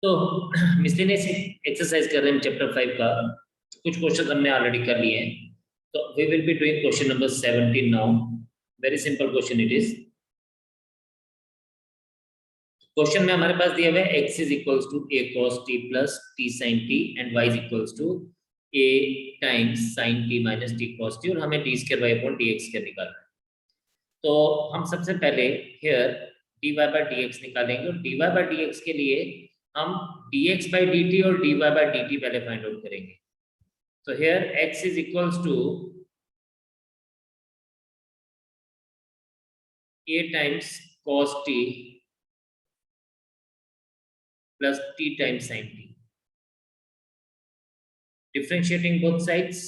तो miscellaneous exercise कर रहे हैं चैप्टर 5 का। कुछ क्वेश्चन हमने ऑलरेडी कर लिए हैं, तो we will be doing question number 17 now. Very simple question it is. Question में हमारे पास दिया हुआ है x is equals to a cos t plus t sin t and y is equals to a times sin t minus t cos t, और हमें d square y upon dx के निकालना है। तो हम सबसे पहले हियर dy by dx निकालेंगे, और dy by dx के लिए हम dx by dt और dy by dt पहले फाइंड आउट करेंगे। तो here x is equals to a times cos t plus t times sin t, differentiating both sides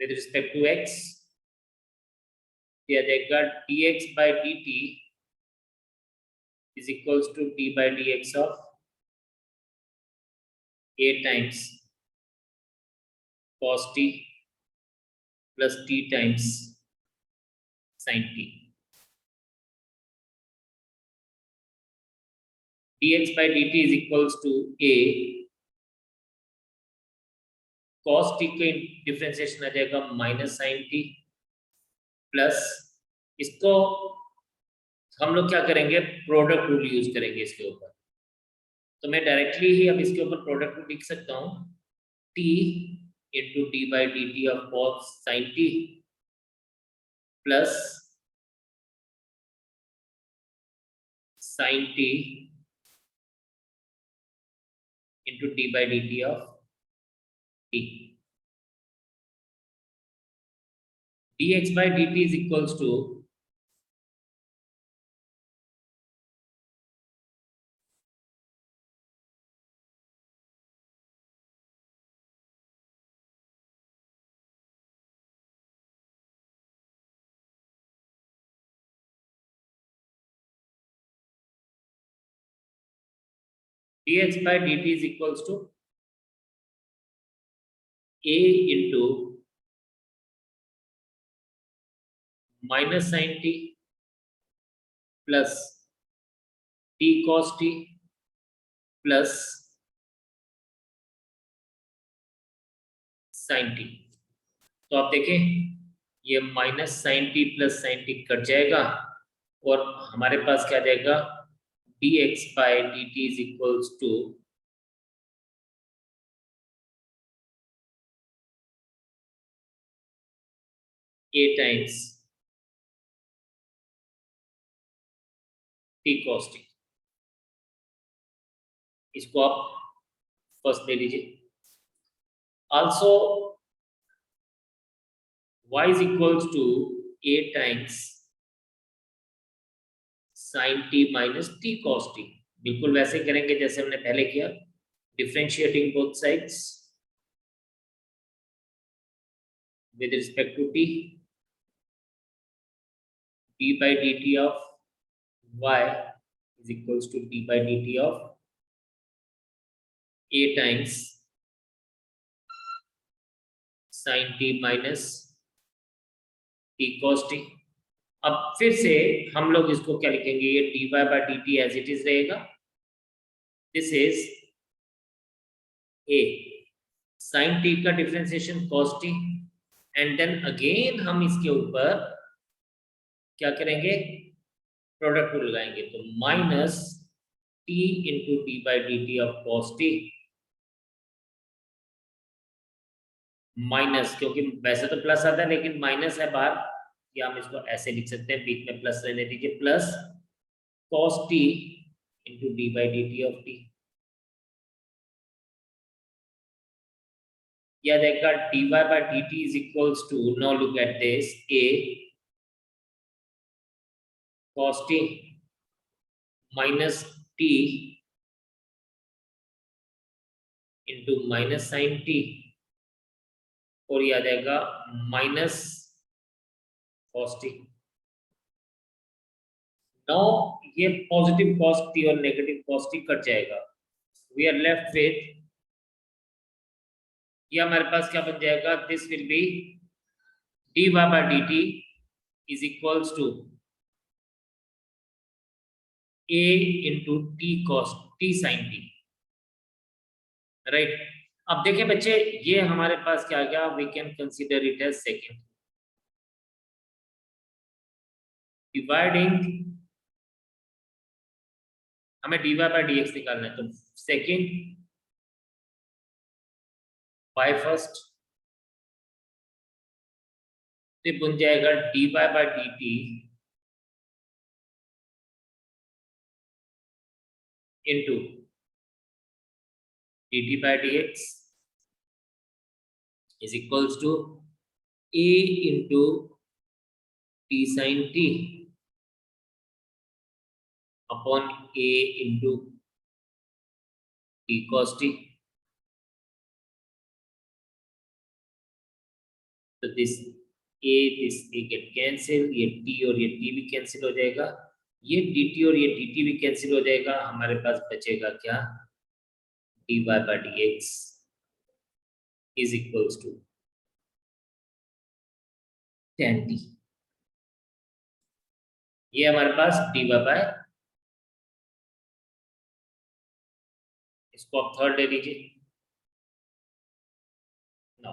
with respect to x, दिया जाएगा dx by dt is equals to d by dx of a times cos t plus t times sin t. dx by dt is equals to a cos t का differentiation आ जाएगा minus sin t plus, इसको हम लोग क्या करेंगे, product rule use करेंगे इसके ऊपर। तो मैं डायरेक्टली ही अब इसके ऊपर प्रोडक्ट रूल लिख सकता हूँ, t into d by d t of cos sin t plus sin t into d by d t of t. dx by dt is equals to dx by dt is equals to a into minus sin t plus t cos t plus sin t. तो आप देखें ये minus sin t plus sin t cut जाएगा, और हमारे पास क्या जाएगा, dx by dt is equals to a times t cos t. इसको आप फर्स्ट ले लीजिए। Also y is equals to a times sin t minus t cos t। बिल्कुल वैसे करेंगे जैसे हमने पहले किया, differentiating both sides with respect to t, d by dt of y is equals to d by dt of a times sin t minus t cos t। अब फिर से हम लोग इसको क्या लिखेंगे, ये dy by dt as it is रहेगा। This is a sin t का differentiation cos t, and then again हम इसके ऊपर क्या करेंगे, प्रोडक्ट रूल लगाएंगे। तो minus t into d by d t of cos t minus, क्योंकि वैसे तो प्लस आता है लेकिन माइनस है बाहर, या हम इसको ऐसे लिख सकते हैं, बीच में प्लस रहने दीजिए, plus cos t into d by d t of t। या देखा dy by dt is equals to, now look at this, a cos t minus t into minus sin t, और यह आ जाएगा माइनस cos t। नाउ ये positive cos t और negative cos t cut जाएगा, we are left with, ये हमारे पास क्या बन जाएगा, this will be dy by dt is equals to a into t cos t sine t, right. अब देखिए बच्चे, ये हमारे पास क्या गया, we can consider it as second dividing, हमें dy बाय dx निकालना है, तो सेकेंड बाय फर्स्ट, तो बन जाएगा dy by dt into dt by dx is equals to a into t sine t upon a into t cos t। तो this a get cancel, ये t और ये t भी कैंसिल हो जाएगा, ये dt और ये dt भी कैंसिल हो जाएगा, हमारे पास बचेगा क्या, dy by dx is equals to tan t। ये हमारे पास dy बाय, इसको आप थर्ड ले लीजिए ना,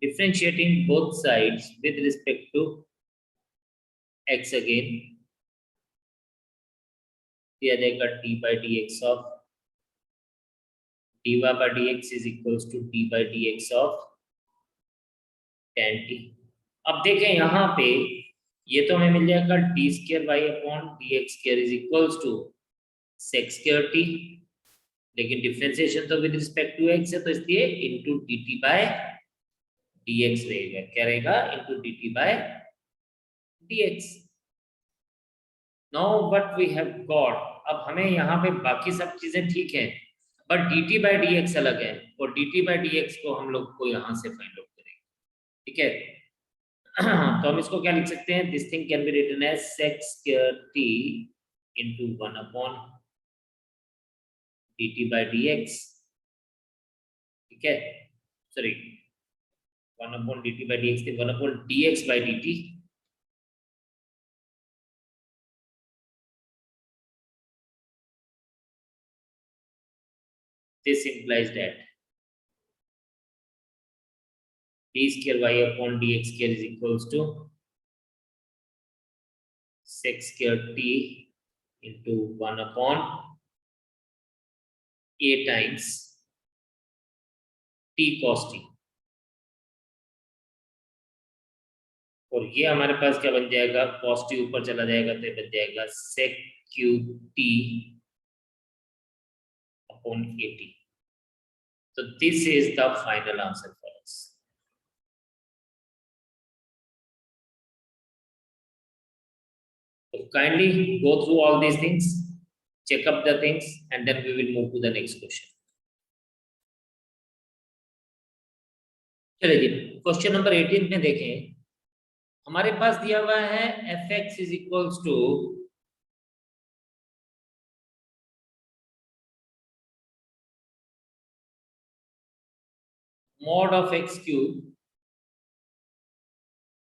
differentiating both sides with respect to x again, दिया जाएगा d by dx of dy by dx is equals to d by dx of tan t। अब देखें यहाँ पे, ये तो हमें मिल जाएगा d square y upon dx square is equals to sec square t, लेकिन डिफरेंशिएशन तो विद रिस्पेक्ट टू x है, तो इसलिए इनटू dt बाय dx रहेगा, क्या रहेगा, into dt by dx। Now what we have got, अब हमें यहाँ पे बाकी सब चीजें ठीक है, बट dt बाय dx अलग है, और dt बाय dx को हम लोग को यहाँ से फाइंड आउट करेंगे, ठीक है। तो हम इसको क्या लिख सकते हैं, this thing can be written as sec square t into 1 upon dt by dx, ठीक है, sorry 1 upon dt by dx थे 1 upon dx by dt, this implies that d square y upon dx square is equals to sec square t into 1 upon a times t cos t, और ये हमारे पास क्या बन जाएगा, cos t ऊपर चला जाएगा तो बन जाएगा sec cube t upon a t। So this is the final answer for us। So kindly go through all these things, check up the things, and then we will move to the next question। चलिए जी, question number 18 में देखें, हमारे पास दिया हुआ है fx is equals to mod of x cube,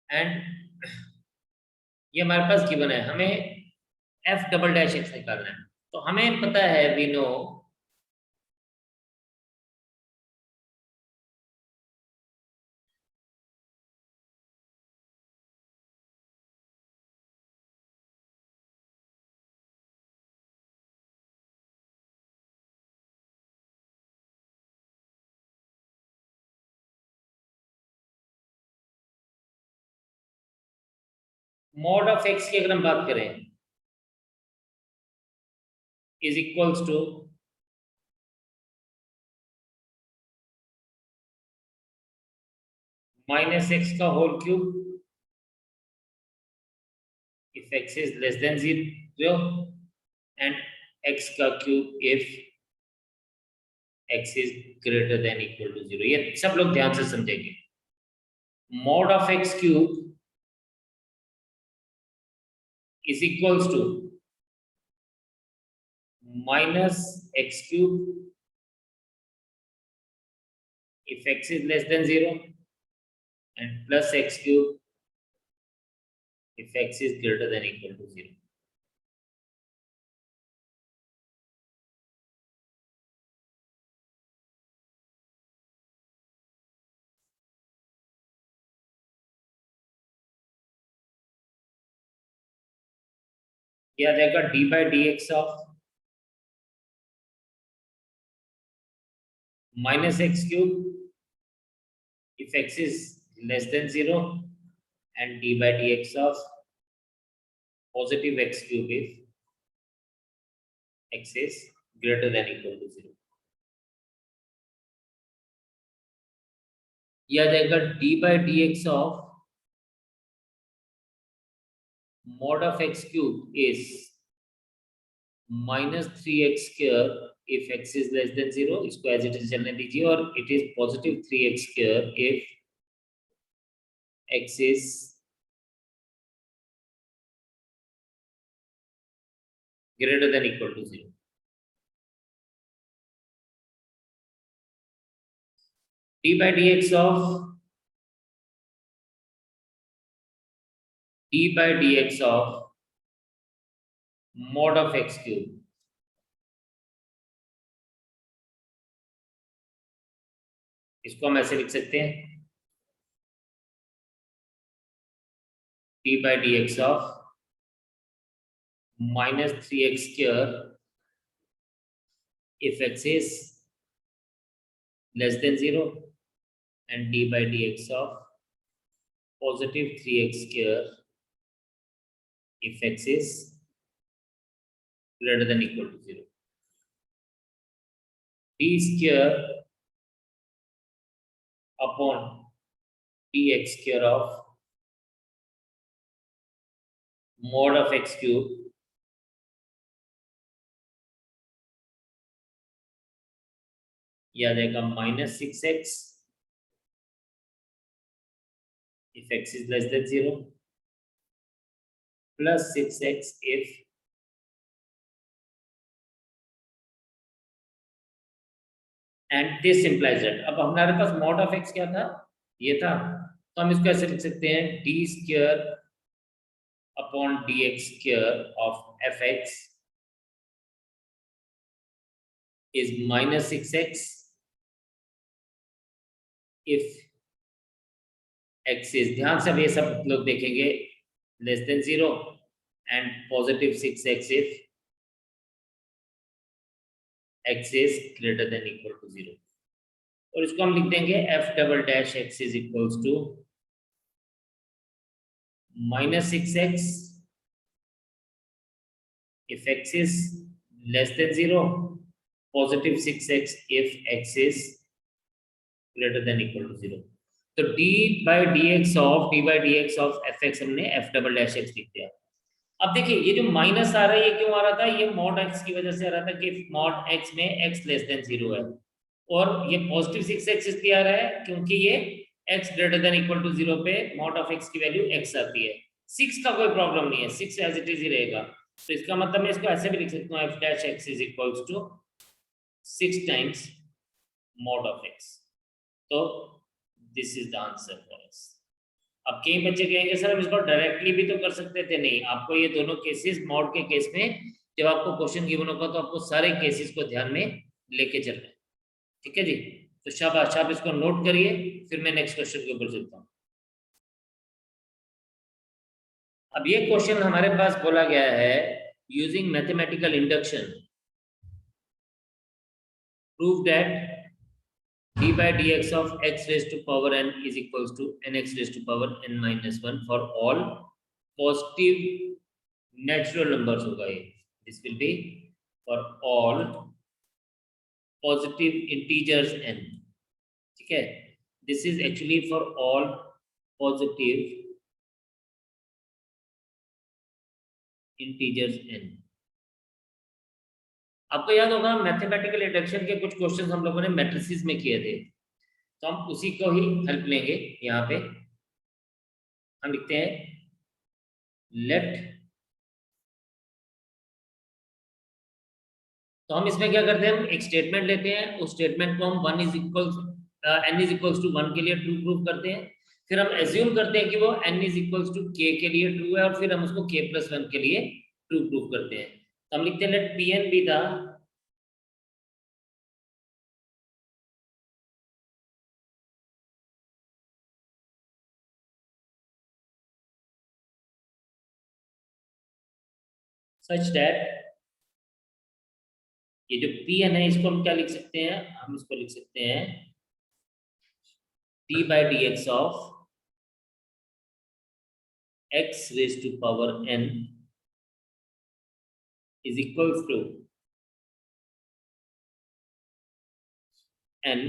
and ये हमारे पास गिवन है, हमें f डबल डैश x निकालना है, तो हमें पता है we know mod of x की अगर हम बात करें is equals to minus x का whole cube if x is less than 0 and x का cube if x is greater than equal to 0। ये सब लोग ध्यान से समझेंगे, mod of x cube is equals to minus x cube if x is less than 0 and plus x cube if x is greater than equal to 0. या देखा d by dx of minus x cube if x is less than 0 and d by dx of positive x cube if x is greater than equal to 0. या देखा d by dx of mod of x cube is minus 3x square if x is less than 0. इसको as it is चलने दीजिए और it is positive 3x square if x is greater than equal to 0. d by dx of mod of x cube इसको हम ऐसे लिख सकते हैं d by dx of minus 3x square if x is less than 0 and d by dx of positive 3x square if x is greater than equal to 0. d square upon dx square of mod of x cube या जाएगा minus 6x if x is less than 0 plus 6x if and this implies that. अब हमारे पास mod of x क्या था, ये था, तो हम इसको ऐसे लिख सकते हैं d square upon dx square of fx is minus 6x if x is, ध्यान से अब ये सब लोग देखेंगे, less than 0 and positive 6x if x is greater than equal to 0. और इसको हम लिख देंगे f double dash x is equals to minus 6x if x is less than 0, positive 6x if x is greater than equal to 0. तो d by dx of fx हमने f double dash x लिख दिया. अब देखिए ये जो minus आ रहा है ये क्यों आ रहा था, ये mod x की वजह से आ रहा था कि mod x में x लेस देन 0 है, और ये पॉजिटिव 6x इसलिए आ रहा है क्योंकि ये x greater than equal to 0 पे mod of x की वैल्यू x आती है. 6 का कोई प्रॉब्लम नहीं है, 6 एज इट इज ही रहेगा, तो इसका मतलब मैं इसको ऐसे भी लिख सकता हूँ f dash x is equals to 6 times mod of x. तो this is the answer for us. अब कई बच्चे कहेंगे सर हम इसको डायरेक्टली भी तो कर सकते थे, नहीं, आपको ये दोनों केसेस मॉड के केस में जब आपको क्वेश्चन गिवन होगा तो आपको सारे केसेस को ध्यान में लेके चलना है. ठीक है जी, तो शाबाश, आप इसको नोट करिए, फिर मैं नेक्स्ट क्वेश्चन के ऊपर चलता हूँ. अब ये क्वेश्चन हमारे पास बोला गया है using mathematical induction prove that d by dx of x raised to power n is equals to nx raised to power n minus 1 for all positive natural numbers होगा ये. This will be for all positive integers n. ठीक है, this is actually for all positive integers n. आपको याद होगा mathematical induction के कुछ questions हम लोगों ने मैट्रिसेस में किए थे, तो हम उसी को ही हेल्प लेंगे. यहाँ पे हम लिखते हैं लेफ्ट, तो हम इसमें क्या करते हैं, हम एक स्टेटमेंट लेते हैं, उस स्टेटमेंट को हम n is equals to 1 के लिए ट्रू प्रूव करते हैं, फिर हम एज्यूम करते हैं कि वो n is equals to k के लिए ट्रू है, और फिर हम उसको k प्लस 1 के लिए ट्रू प्रूव करते हैं। तो हम लिखते हैं let Pn be the such that, ये जो Pn है इसको हम क्या लिख सकते हैं, हम इसको लिख सकते हैं d by dx of x raised to power n is equals to n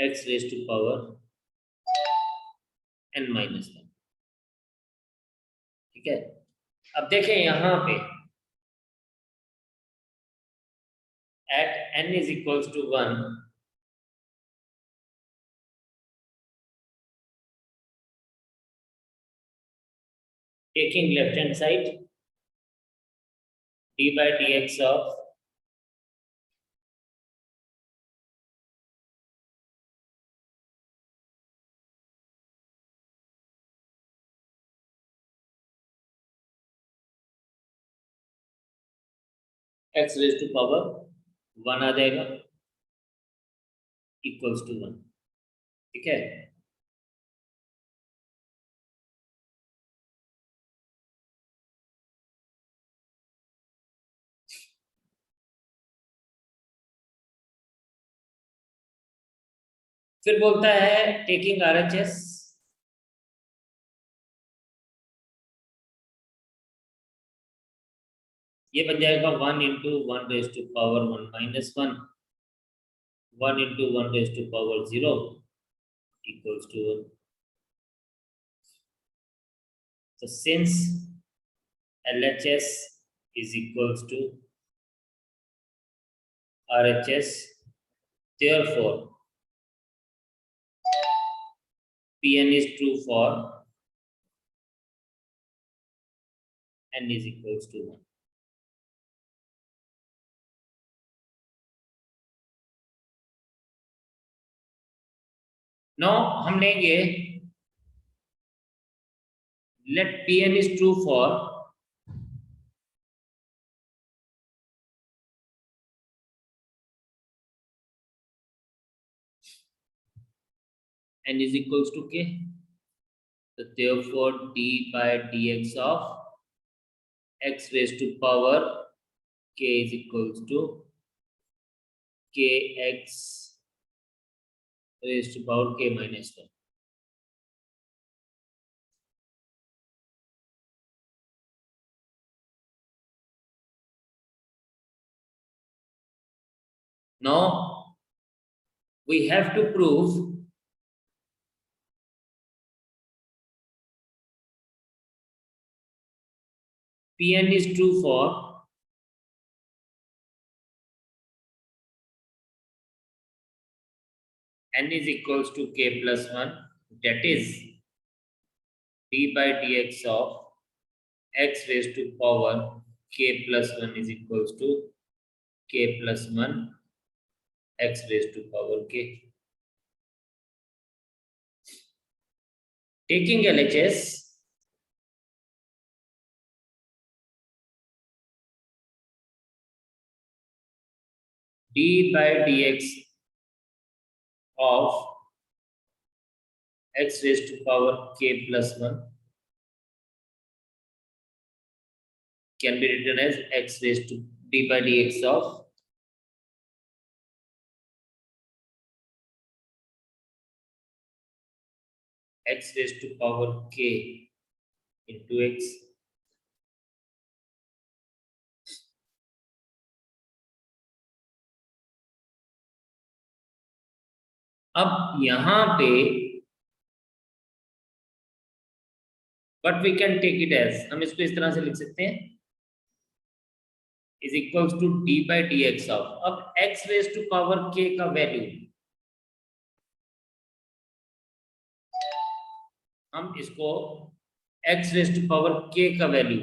x raised to power n minus 1। ठीक है, अब देखें यहां पे at n is equals to 1, taking left hand side d by dx of x raised to power 1 आ जाएगा equals to 1। ठीक है, फिर बोलता है टेकिंग आरएचएस ये बन जाएगा 1 into 1 raise to power 1 minus 1, 1 into 1 raise to power 0 equals to 1। So since LHS is equals to RHS, therefore Pn is true for n is equals to 1। Now हम लेंगे let Pn is true for n is equals to k, so therefore d by dx of x raised to power k is equals to kx raised to power k minus 1। Now we have to prove Pn is true for n is equals to k plus 1, that is d by dx of x raised to power k plus 1 is equals to k plus 1 x raised to power k। Taking LHS, d by dx of x raised to power k plus 1 can be written as x raised to d by dx of x raised to power k into x। अब यहां पे but we can take it as, हम इसको इस तरह से लिख सकते हैं is equals to d by d x of, अब x raise to power k का वैल्यू हम इसको x raise to power k का वैल्यू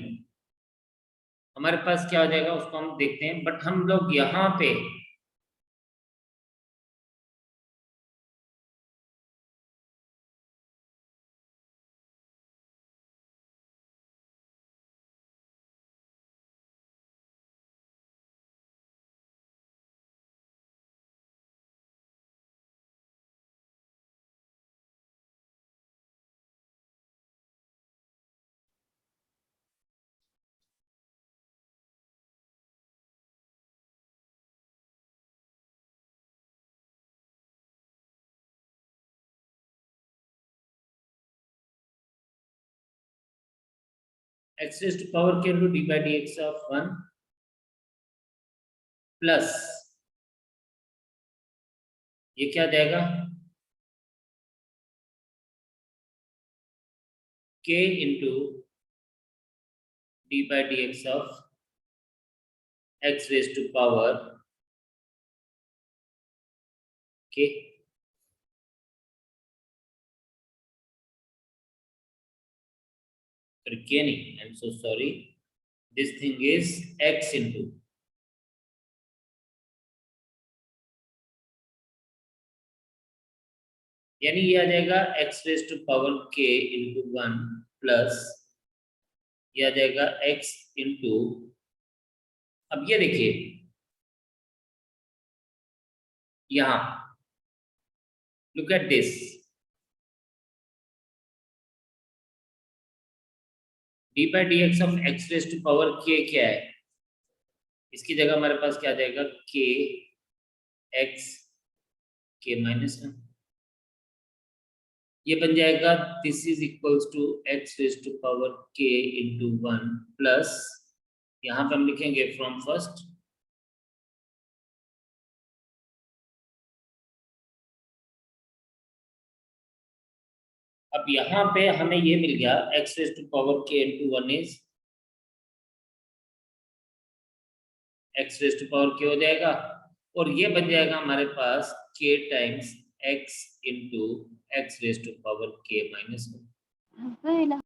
हमारे पास क्या हो जाएगा उसको हम देखते हैं, बट हम लोग यहाँ पे x raised to power k into d by dx of 1 plus ये क्या देगा k into d by dx of x raised to power k. k नहीं, I'm so sorry, this thing is x into यानी ये आ जाएगा x raised to power k into 1 plus ये आ जाएगा x into, अब ये देखिए यहां look at this, d by dx of x raised to power k क्या है, इसकी जगह हमारे पास क्या आ जाएगा k x k minus 1, ये बन जाएगा this is equals to x raised to power k into 1 plus यहां पे हम लिखेंगे फ्रॉम फर्स्ट अब यहां पे हमें ये मिल गया x raised to power k into 1 is x raised to power k हो जाएगा और ये बन जाएगा हमारे पास k times x into x raised to power k minus 1.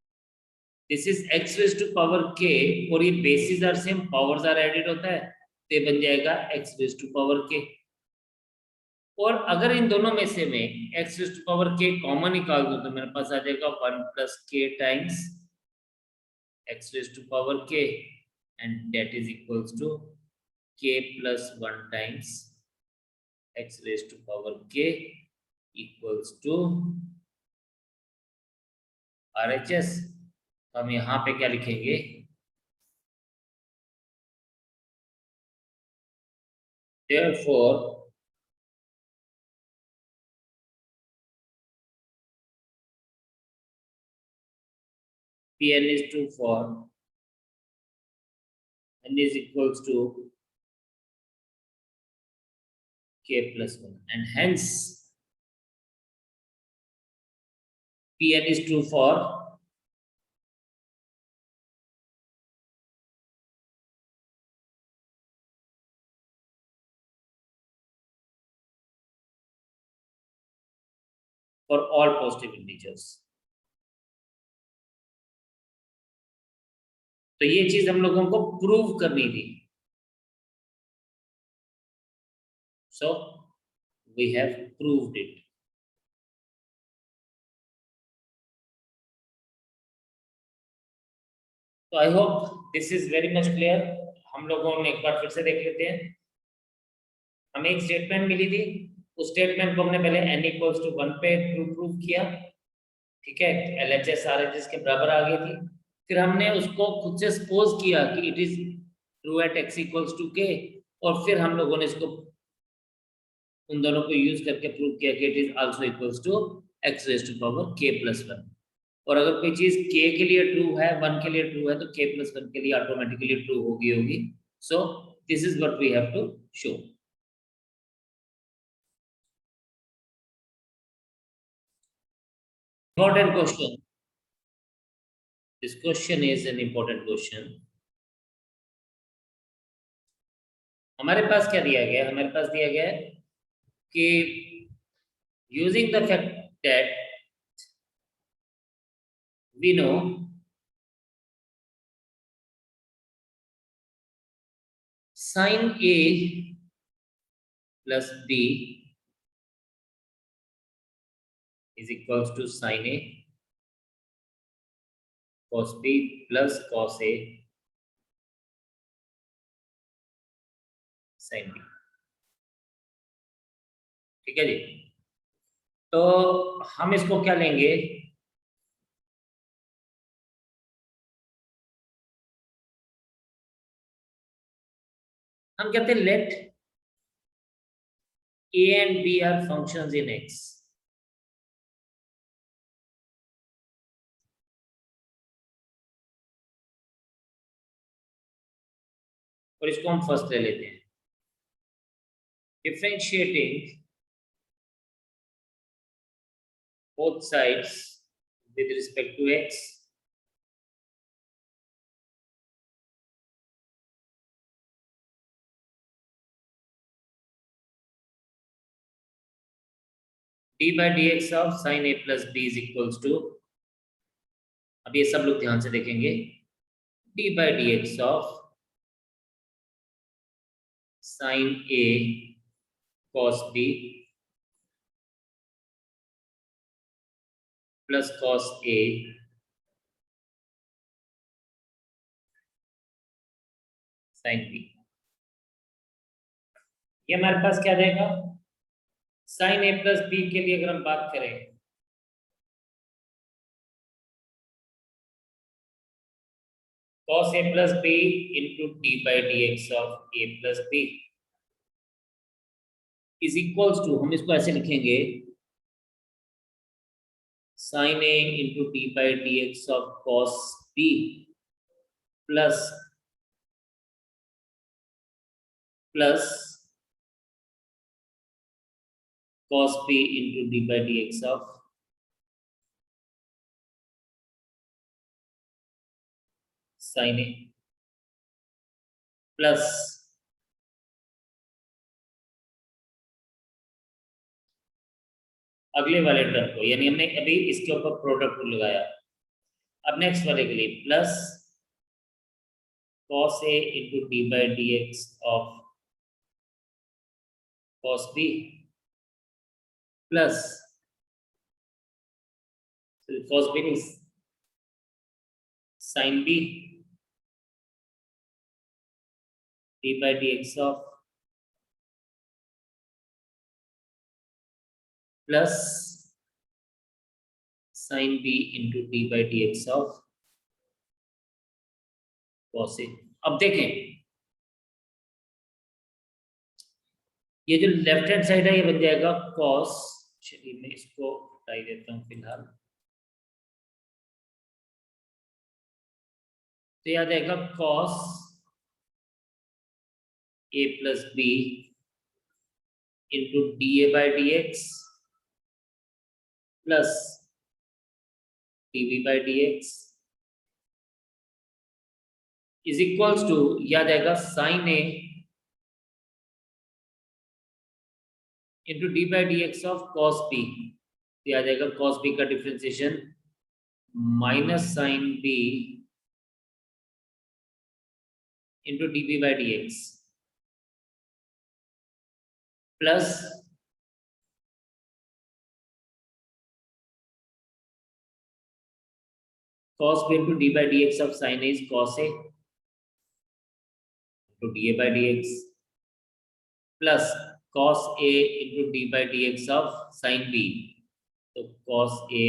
This is x raised to power k और ये basis are same, powers are added होता है तो ये बन जाएगा x raised to power k. और अगर इन दोनों में से मैं x raised to power k common निकाल दूं तो मेरे पास आ जाएगा 1 plus k times x raised to power k and that is equals to k plus 1 times x raised to power k equals to RHS. हम यहाँ पे क्या लिखेंगे, therefore Pn is true for n is equals to k plus 1 and hence Pn is true for all positive integers. तो ये चीज हम लोगों को प्रूव करनी थी. So we have proved it. तो I hope this is very much clear. हम लोगों ने एक बार फिर से देख लेते हैं. हमें एक स्टेटमेंट मिली थी, उस स्टेटमेंट को हमने पहले n इक्वल्स टू 1 पे प्रूव किया, ठीक है, LHS RHS के बराबर आ गई थी. फिर हमने उसको खुद से सपोज किया कि it is true at x equals to k और फिर हम लोगों ने इसको उन दोनों को यूज करके प्रूव किया कि it is also equals to x raise to power k plus 1. और अगर कोई चीज k के लिए ट्रू है, 1 के लिए ट्रू है, तो k प्लस 1 के लिए ऑटोमेटिकली ट्रू होगी. So this is what we have to show. Important question. This question is an important question. हमारे पास क्या दिया गया है? हमारे पास दिया गया है कि using the fact that we know sin A plus B is equals to sin A cos B plus cos A sin B. ठीक है जी. तो हम इसको क्या लेंगे, हम कहते हैं late A and B are functions in X. और इसको हम फर्स्ट ले लेते हैं। Differentiating both sides with respect to x, d by dx of sin a plus b is equals to, अब ये सब लोग ध्यान से देखेंगे, d by dx of sin a cos b plus cos a sin b, ये हमारे पास क्या देगा? sin a plus b के लिए अगर हम बात करें, cos a plus b into d by dx of a plus b is equals to, हम इसको ऐसे लिखेंगे, sin a into d by dx of cos b plus cos b into d by dx of sin a plus अगले वाले term को, यानी हमने अभी इसके ऊपर प्रोडक्ट लगाया, अब नेक्स्ट वाले के लिए plus cos a into d by dx of cos b plus cos b is sin b d by dx of plus sin b into d by dx of cos a। अब देखें, ये जो left hand side है ये बन जाएगा cos, चलिए मैं इसको हटा देता हूं फिलहाल, तो याद आएगा cos a plus b into da by dx plus dv by dx is equals to, याद आएगा sin a into d by dx of cos b, याद आएगा cos b का differentiation minus sin b into dv by dx plus cos b into d by dx of sin a is cos a into da by dx plus cos a into d by dx of sin b, तो cos a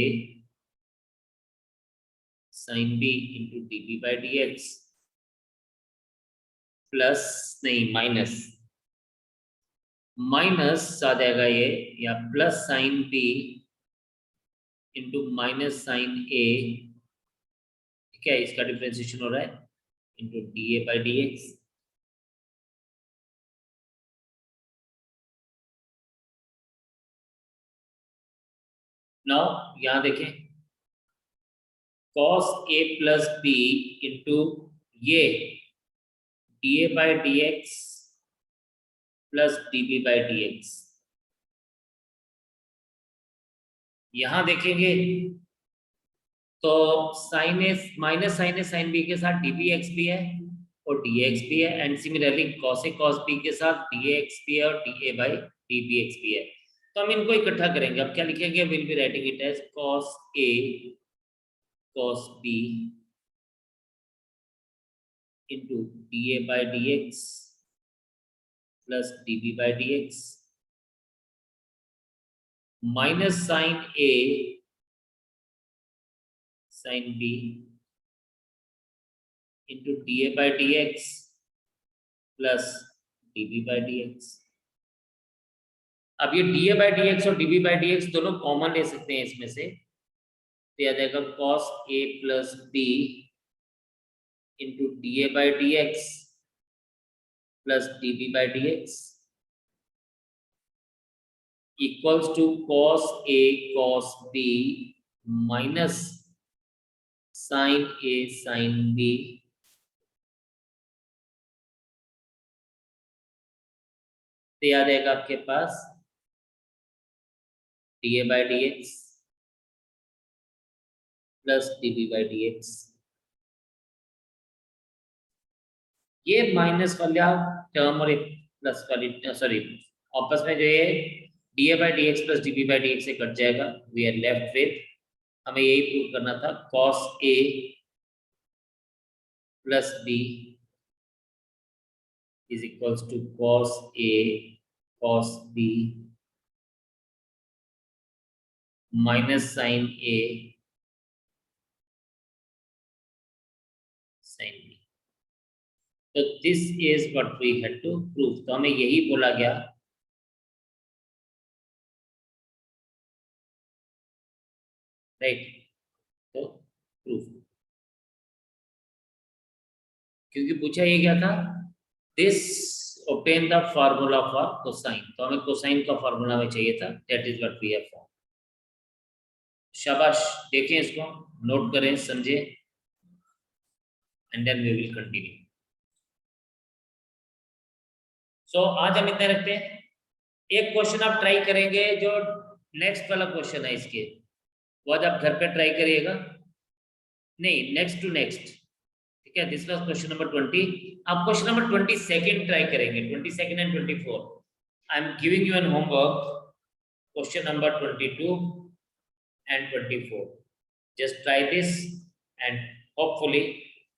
sin b into dv by dx plus नहीं minus आ जाएगा ये, या plus sine b into minus sine a, ठीक है, इसका differentiation हो रहा है into d A by d x. Now यहां देखें, cos a plus b into ये d A by d x plus d b by d x. यहां देखेंगे तो sine a minus sine a sine b के साथ डी बी एक्स भी है और डी एक्स भी है, and similarly cos A cos B के साथ डी एक्स भी है और d A by d B x भी है। तो हम इनको इकट्ठा करेंगे। अब क्या लिखेंगे, will be writing it as cos A cos b into dA by dx plus dB by dx minus sin A sin B into dA by dx plus dB by dx। अब ये dA by dx और dB by dx दोनों common ले सकते हैं इसमें से, तो याद आएगा cos A plus B into dA by dx plus dB by dx equals to cos A cos B minus sin A sin B तो याद आएगा आपके पास dA by dx plus dB by dx। ये माइनस वाला term और plus वाली sorry आपस में जो ये dA by dx plus dB by dx से कट जाएगा। वी आर लेफ्ट विथ, हमें यही प्रूव करना था, cos A plus B is equals to cos A cos B minus sin A sin B। तो this is what we had to prove. तो हमें यही बोला गया, राइट। तो प्रूफ, क्योंकि पूछा ये क्या था, this obtain the formula for cosine, तो हमें कोसाइन का फार्मूला में चाहिए था, that is what we have found. शाबाश, देखें इसको, नोट करें, समझे, and then we will continue. So आज हम इतने रखते हैं। एक क्वेश्चन आप ट्राई करेंगे, जो नेक्स्ट वाला क्वेश्चन है इसके, वो आज आप घर पे ट्राई करिएगा, नहीं नेक्स्ट टू नेक्स्ट, ठीक है। This was question number 20। आप क्वेश्चन नंबर 22 ट्राई करेंगे, 22 and 24। I am giving you N homework, question number 22 and 24। Just try this and hopefully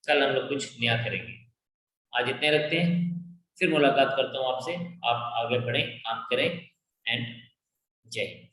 कल हम लोग कुछ नया करेंगे। आज इतने रखते हैं, फिर मुलाकात करता हूँ आपसे। आप आगे बढ़ें, काम करें, एंड जय हिंद।